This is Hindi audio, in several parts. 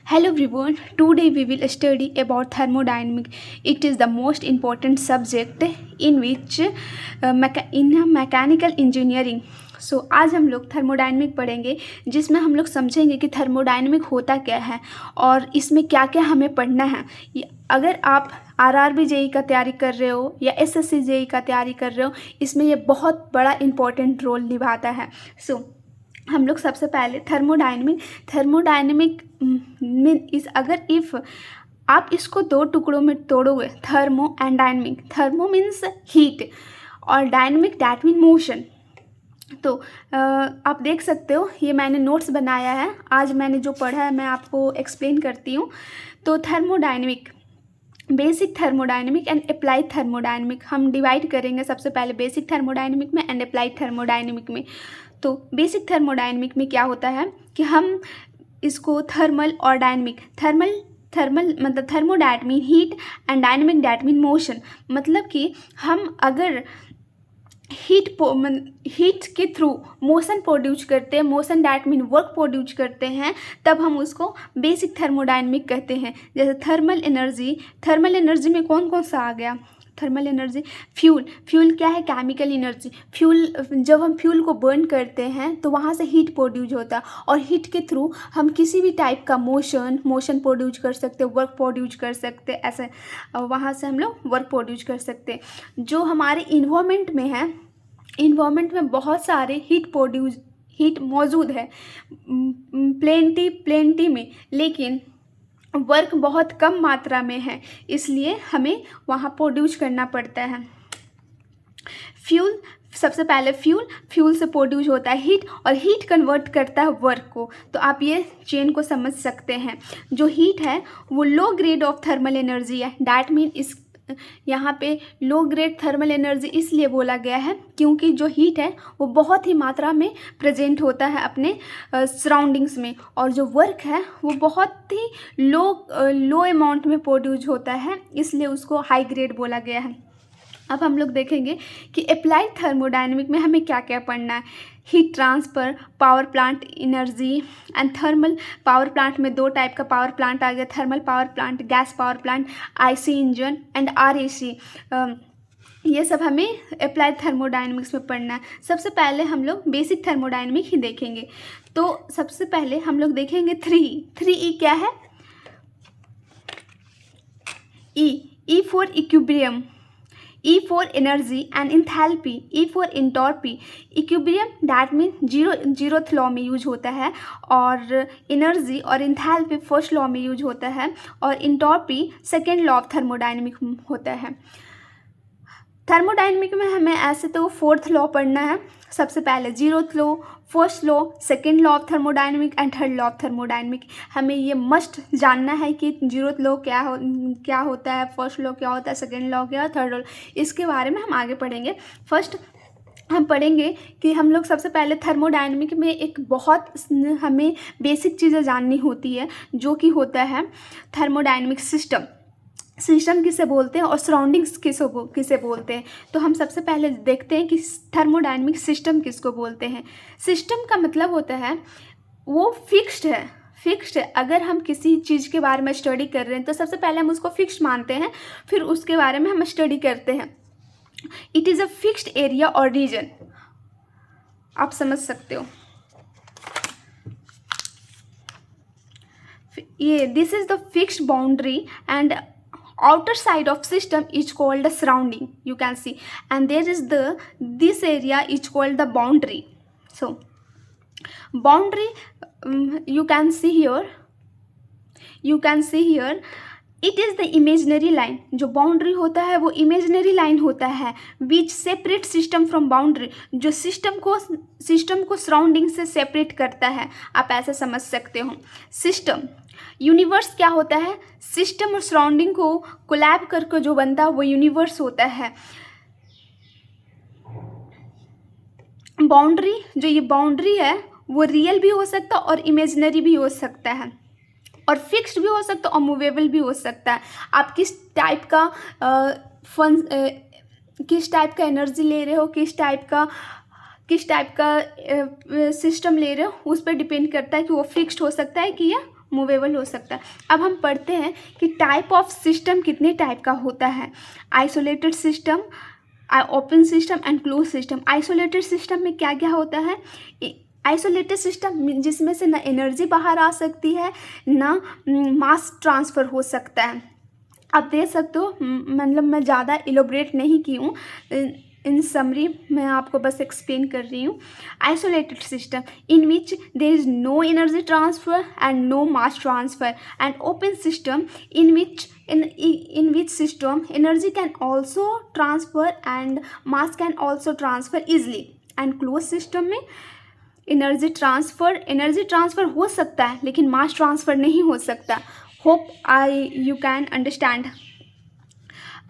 Hello everyone, today we will study about thermodynamic. It is the most important subject in which in mechanical engineering. आज हम लोग थर्मोडायनेमिक पढ़ेंगे जिसमें हम लोग समझेंगे कि थर्मोडायनेमिक होता क्या है और इसमें क्या क्या हमें पढ़ना है। अगर आप आरआरबी जेई का तैयारी कर रहे हो या एसएससी जेई का तैयारी कर रहे हो, इसमें ये बहुत बड़ा इम्पोर्टेंट रोल निभाता है। हम लोग सबसे पहले थर्मोडायनेमिक मीन इस अगर इफ़ आप इसको दो टुकड़ों में तोड़ोगे, thermo and dynamic. Thermo means heat और डायनेमिक दैट मीन मोशन। तो आप देख सकते हो, ये मैंने नोट्स बनाया है। आज मैंने जो पढ़ा है मैं आपको एक्सप्लेन करती हूँ। तो thermodynamic, basic thermodynamic and applied thermodynamic हम डिवाइड करेंगे सबसे पहले बेसिक थर्मोडायनेमिक में एंड अप्लाइड थर्मोडायनेमिक में। तो बेसिक थर्मोडायनेमिक में क्या होता है कि हम इसको थर्मल और डायनेमिक, थर्मल मतलब thermo that mean heat and dynamic that mean motion. मतलब कि हम अगर हीट के थ्रू मोशन प्रोड्यूस करते हैं, motion that mean work produce करते हैं, तब हम उसको बेसिक थर्मोडायनेमिक कहते हैं। जैसे थर्मल एनर्जी में कौन कौन सा आ गया? थर्मल एनर्जी, फ्यूल क्या है? Chemical energy. जब हम फ्यूल को बर्न करते हैं तो वहाँ से हीट प्रोड्यूस होता है और हीट के थ्रू हम किसी भी टाइप का मोशन प्रोड्यूस कर सकते, वर्क प्रोड्यूस कर सकते, ऐसे वहाँ से हम लोग वर्क प्रोड्यूस कर सकते। जो हमारे इन्वायरमेंट में है, इन्वायरमेंट में बहुत सारे हीट मौजूद है प्लेंटी में, लेकिन वर्क बहुत कम मात्रा में है, इसलिए हमें वहाँ प्रोड्यूस करना पड़ता है। सबसे पहले फ्यूल से प्रोड्यूस होता है हीट और हीट कन्वर्ट करता है वर्क को। तो आप ये चेन को समझ सकते हैं। जो हीट है वो low grade of thermal energy है। डैट मीन इस यहाँ पे लो ग्रेड थर्मल एनर्जी इसलिए बोला गया है क्योंकि जो हीट है वो बहुत ही मात्रा में प्रेजेंट होता है अपने सराउंडिंग्स में, और जो वर्क है वो बहुत ही लो अमाउंट में प्रोड्यूस होता है, इसलिए उसको हाई ग्रेड बोला गया है। अब हम लोग देखेंगे कि अप्लाइड थर्मोडायनेमिक में हमें क्या क्या पढ़ना है। Heat transfer, power plant energy and thermal. Power plant में दो टाइप का पावर प्लांट आ गया, thermal power plant, gas power plant, IC engine and RAC. ये सब हमें अप्लाइड थर्मोडायनेमिक्स में पढ़ना है। सबसे पहले हम लोग बेसिक थर्मोडायनेमिक ही देखेंगे। तो सबसे पहले हम लोग देखेंगे 3E क्या है? E for equilibrium, E for energy and enthalpy, E for entropy। Equilibrium that mean zeroth law में यूज होता है, और एनर्जी और इंथैल्पी फर्स्ट लॉ में यूज होता है, और entropy second law of thermodynamic होता है। थर्मोडायनेमिक में हमें ऐसे तो फोर्थ लॉ पढ़ना है। सबसे पहले zeroth law, first law, second law of thermodynamic and third law of thermodynamic. हमें ये मस्ट जानना है कि जीरोथ लॉ क्या होता है, फर्स्ट लॉ क्या होता है, सेकेंड लॉ क्या है, थर्ड लॉ। इसके बारे में हम आगे पढ़ेंगे। फर्स्ट हम पढ़ेंगे कि हम लोग सबसे पहले थर्मोडायनेमिक में एक बहुत हमें बेसिक चीज़ें जाननी होती है, जो कि होता है थर्मोडायनेमिक सिस्टम किसे बोलते हैं और सराउंडिंग्स किसे बोलते हैं। तो हम सबसे पहले देखते हैं कि थर्मोडायनेमिक सिस्टम किसको बोलते हैं। सिस्टम का मतलब होता है वो फिक्स्ड है। अगर हम किसी चीज़ के बारे में स्टडी कर रहे हैं तो सबसे पहले हम उसको फिक्स्ड मानते हैं, फिर उसके बारे में हम स्टडी करते हैं। It is a fixed area और रीजन, आप समझ सकते हो। ये this is the fixed boundary and outer side of system is called the surrounding, you can see, and there is this area is called the boundary. So boundary, you can see here it is the imaginary line। जो बाउंड्री होता है वो इमेजिनरी लाइन होता है which separate system from boundary, जो सिस्टम को सराउंडिंग से सेपरेट करता है। आप ऐसे समझ सकते हो। सिस्टम, यूनिवर्स क्या होता है? सिस्टम और सराउंडिंग को कोलैब करके जो बनता है वो यूनिवर्स होता है। बाउंड्री, जो ये बाउंड्री है वो रियल भी हो सकता है और इमेजिनरी भी हो सकता है, और फिक्स्ड भी हो सकता है और मूवेबल भी हो सकता है। आप किस टाइप का एनर्जी ले रहे हो, किस टाइप का सिस्टम ले रहे हो, उस पर डिपेंड करता है कि वो फिक्स्ड हो सकता है कि या मूवेबल हो सकता है। अब हम पढ़ते हैं कि टाइप ऑफ सिस्टम कितने टाइप का होता है। Isolated system, open system and close system. Isolated system में क्या क्या होता है? आइसोलेटेड सिस्टम जिसमें से ना एनर्जी बाहर आ सकती है ना मास ट्रांसफ़र हो सकता है। आप देख सकते हो, मतलब मैं ज़्यादा इलोबरेट नहीं की हूँ, इन समरी मैं आपको बस एक्सप्लेन कर रही हूँ। Isolated system in which there is no energy transfer and no mass transfer, and open system in which system energy can also transfer and mass can also transfer easily, and closed system में एनर्जी ट्रांसफ़र हो सकता है लेकिन मास ट्रांसफ़र नहीं हो सकता। Hope you can understand.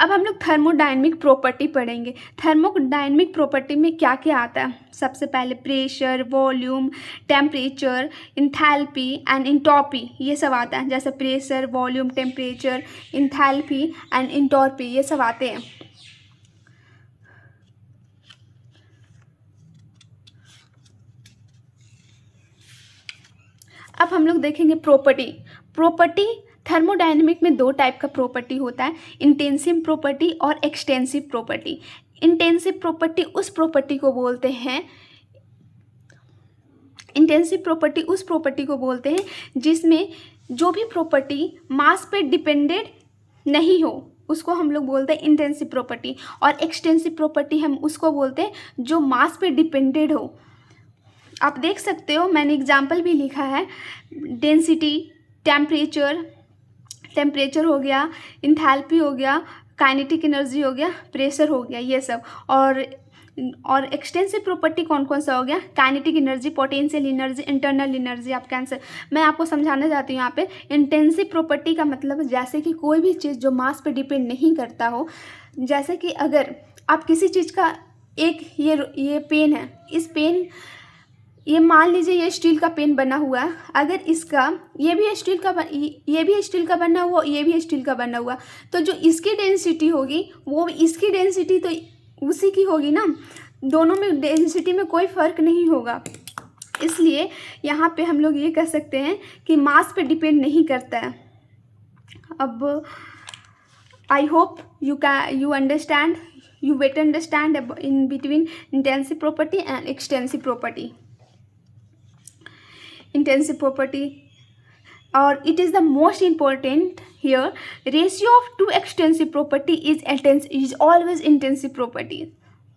अब हम लोग थर्मोडायनेमिक प्रॉपर्टी पढ़ेंगे। थर्मोडायनेमिक प्रॉपर्टी में क्या क्या आता है? सबसे पहले pressure, volume, temperature, enthalpy and entropy, ये सब आता है। जैसे pressure, volume, temperature, enthalpy and entropy, ये सब आते हैं। अब हम लोग देखेंगे प्रॉपर्टी। थर्मोडायनेमिक में दो टाइप का प्रॉपर्टी होता है, इंटेंसिव प्रॉपर्टी और एक्सटेंसिव प्रॉपर्टी। इंटेंसिव प्रॉपर्टी उस प्रॉपर्टी को बोलते हैं जिसमें जो भी प्रॉपर्टी मास पे डिपेंडेड नहीं हो उसको हम लोग बोलते हैं इंटेंसिव प्रॉपर्टी, और एक्सटेंसिव प्रॉपर्टी हम उसको बोलते हैं जो मास पे डिपेंडेड हो। आप देख सकते हो, मैंने एग्जाम्पल भी लिखा है। डेंसिटी, टेम्परेचर हो गया, इंथैल्पी हो गया, काइनेटिक एनर्जी हो गया, प्रेशर हो गया, ये सब। और एक्सटेंसिव प्रॉपर्टी कौन कौन सा हो गया? Kinetic energy, potential energy, internal energy. आप कैंसर मैं आपको समझाना चाहती हूँ यहाँ पे। इंटेंसिव प्रॉपर्टी का मतलब जैसे कि कोई भी चीज़ जो मास पे डिपेंड नहीं करता हो। जैसे कि अगर आप किसी चीज़ का ये पेन है, इस पेन, ये मान लीजिए ये स्टील का पेन बना हुआ है। अगर इसका ये भी स्टील का बना हुआ, ये भी स्टील का बना हुआ, तो जो इसकी डेंसिटी होगी वो इसकी डेंसिटी तो उसी की होगी ना। दोनों में डेंसिटी में कोई फ़र्क नहीं होगा। इसलिए यहाँ पे हम लोग ये कह सकते हैं कि मास पे डिपेंड नहीं करता है। अब I hope you better understand in between intensive property and extensive property. Intensive property, or it is the most important here. Ratio of two extensive property is always intensive property.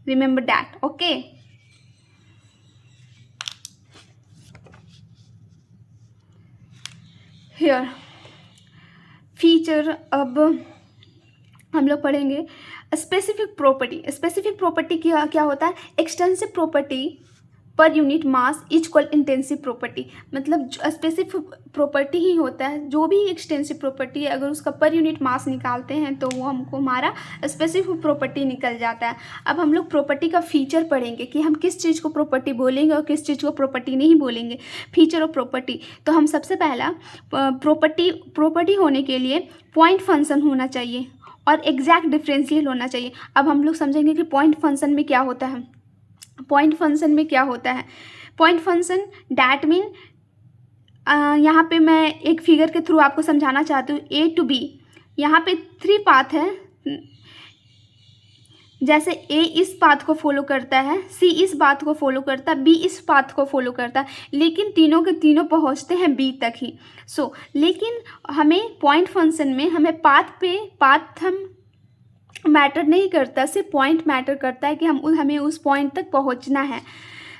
Remember that, okay? Here feature, अब हम लोग पढ़ेंगे स्पेसिफिक प्रॉपर्टी क्या होता है? Extensive property per unit mass equal intensive property. मतलब स्पेसिफिक प्रॉपर्टी ही होता है, जो भी एक्सटेंसिव प्रॉपर्टी है अगर उसका पर यूनिट मास निकालते हैं तो वो हमको हमारा स्पेसिफिक प्रॉपर्टी निकल जाता है। अब हम लोग प्रॉपर्टी का फीचर पढ़ेंगे कि हम किस चीज़ को प्रॉपर्टी बोलेंगे और किस चीज़ को प्रॉपर्टी नहीं बोलेंगे। फीचर और प्रॉपर्टी, तो हम सबसे पहला प्रॉपर्टी होने के लिए पॉइंट फंक्शन होना चाहिए और एग्जैक्ट डिफरेंशियल होना चाहिए। अब हम लोग समझेंगे कि पॉइंट फंक्शन में क्या होता है। पॉइंट फंक्शन डैट मीन, यहाँ पे मैं एक फिगर के थ्रू आपको समझाना चाहती हूँ। A to B, यहाँ पे 3 पाथ है। जैसे A इस पाथ को फॉलो करता है, C इस पाथ को फॉलो करता है, B इस पाथ को फॉलो करता है, लेकिन तीनों के तीनों पहुँचते हैं B तक ही। लेकिन हमें पॉइंट फंक्शन में हमें पाथ हम मैटर नहीं करता, सिर्फ पॉइंट मैटर करता है कि हमें उस पॉइंट तक पहुंचना है।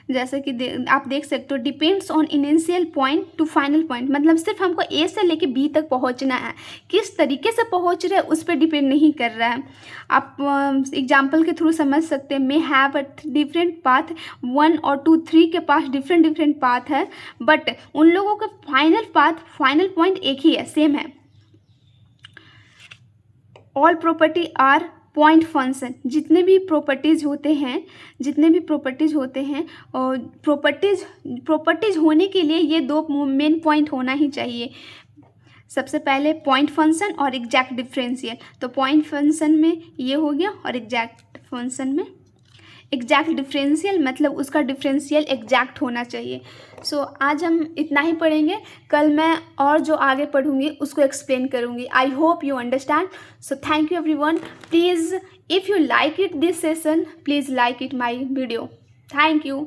जैसे कि आप देख सकते हो, depends on initial point two final point, मतलब सिर्फ हमको A से लेके B तक पहुंचना है। किस तरीके से पहुंच रहे हैं उस पर डिपेंड नहीं कर रहा है। आप एग्जांपल के थ्रू समझ सकते हैं। May have a different path, 1 और 2, 3 के पास डिफरेंट पाथ है, बट उन लोगों का फाइनल पॉइंट एक ही है, सेम है। All property are point function. जितने भी प्रॉपर्टीज़ होते हैं और प्रॉपर्टीज़ होने के लिए ये 2 मेन पॉइंट होना ही चाहिए। सबसे पहले पॉइंट फंक्शन और एग्जैक्ट डिफरेंशियल। तो पॉइंट फंक्शन में ये हो गया और एग्जैक्ट फंक्शन में एग्जैक्ट डिफरेंशियल मतलब उसका डिफरेंशियल एग्जैक्ट होना चाहिए। सो आज हम इतना ही पढ़ेंगे, कल मैं और जो आगे पढ़ूंगी उसको एक्सप्लेन करूंगी। I hope you understand. So thank you everyone. Please if you like it this session, please like it my video. Thank you.